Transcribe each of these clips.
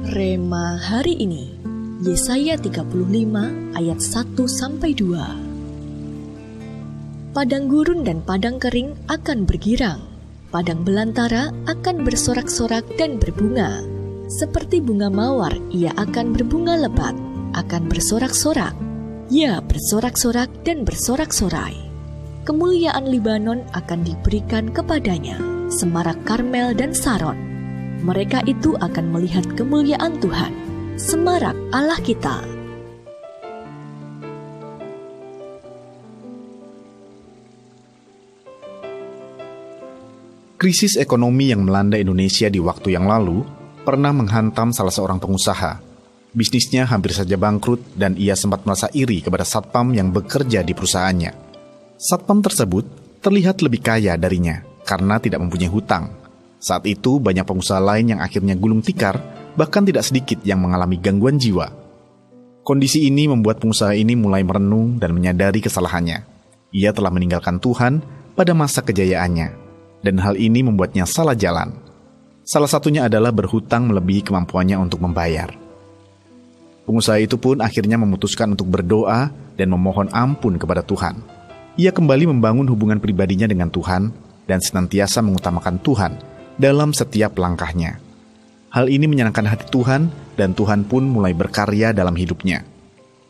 Rema hari ini, Yesaya 35 ayat 1-2. Padang gurun dan padang kering akan bergirang, padang belantara akan bersorak-sorak dan berbunga. Seperti bunga mawar, ia akan berbunga lebat, akan bersorak-sorak. Ya, bersorak-sorak dan bersorak-sorai. Kemuliaan Libanon akan diberikan kepadanya, semarak Karmel dan Saron. Mereka itu akan melihat kemuliaan Tuhan, semarak Allah kita. Krisis ekonomi yang melanda Indonesia di waktu yang lalu pernah menghantam salah seorang pengusaha. Bisnisnya hampir saja bangkrut dan ia sempat merasa iri kepada satpam yang bekerja di perusahaannya. Satpam tersebut terlihat lebih kaya darinya karena tidak mempunyai hutang. Saat itu banyak pengusaha lain yang akhirnya gulung tikar, bahkan tidak sedikit yang mengalami gangguan jiwa. Kondisi ini membuat pengusaha ini mulai merenung dan menyadari kesalahannya. Ia telah meninggalkan Tuhan pada masa kejayaannya, dan hal ini membuatnya salah jalan. Salah satunya adalah berhutang melebihi kemampuannya untuk membayar. Pengusaha itu pun akhirnya memutuskan untuk berdoa dan memohon ampun kepada Tuhan. Ia kembali membangun hubungan pribadinya dengan Tuhan dan senantiasa mengutamakan Tuhan dalam setiap langkahnya. Hal ini menyenangkan hati Tuhan dan Tuhan pun mulai berkarya dalam hidupnya.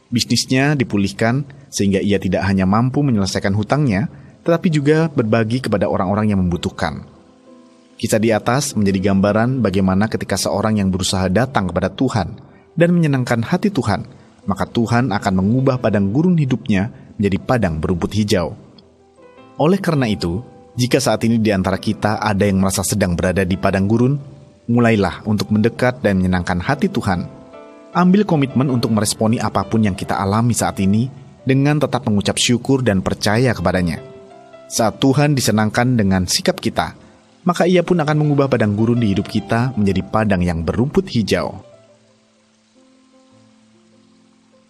Bisnisnya dipulihkan sehingga ia tidak hanya mampu menyelesaikan hutangnya, tetapi juga berbagi kepada orang-orang yang membutuhkan. Kisah di atas menjadi gambaran bagaimana ketika seorang yang berusaha datang kepada Tuhan dan menyenangkan hati Tuhan, maka Tuhan akan mengubah padang gurun hidupnya menjadi padang berumput hijau. Oleh karena itu, jika saat ini di antara kita ada yang merasa sedang berada di padang gurun, mulailah untuk mendekat dan menyenangkan hati Tuhan. Ambil komitmen untuk meresponi apapun yang kita alami saat ini dengan tetap mengucap syukur dan percaya kepadanya. Saat Tuhan disenangkan dengan sikap kita, maka Ia pun akan mengubah padang gurun di hidup kita menjadi padang yang berumput hijau.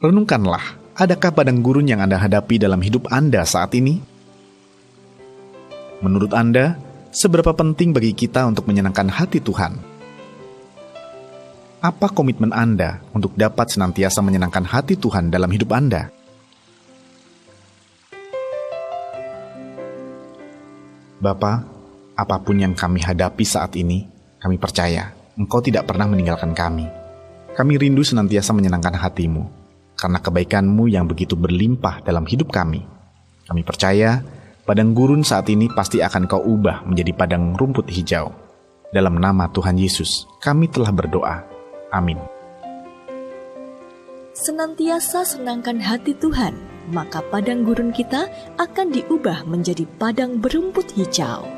Renungkanlah, adakah padang gurun yang Anda hadapi dalam hidup Anda saat ini? Menurut Anda, seberapa penting bagi kita untuk menyenangkan hati Tuhan? Apa komitmen Anda untuk dapat senantiasa menyenangkan hati Tuhan dalam hidup Anda? Bapa, apapun yang kami hadapi saat ini, kami percaya Engkau tidak pernah meninggalkan kami. Kami rindu senantiasa menyenangkan hati-Mu, karena kebaikan-Mu yang begitu berlimpah dalam hidup kami. Kami percaya, padang gurun saat ini pasti akan Kau ubah menjadi padang rumput hijau. Dalam nama Tuhan Yesus, kami telah berdoa. Amin. Senantiasa senangkan hati Tuhan, maka padang gurun kita akan diubah menjadi padang berumput hijau.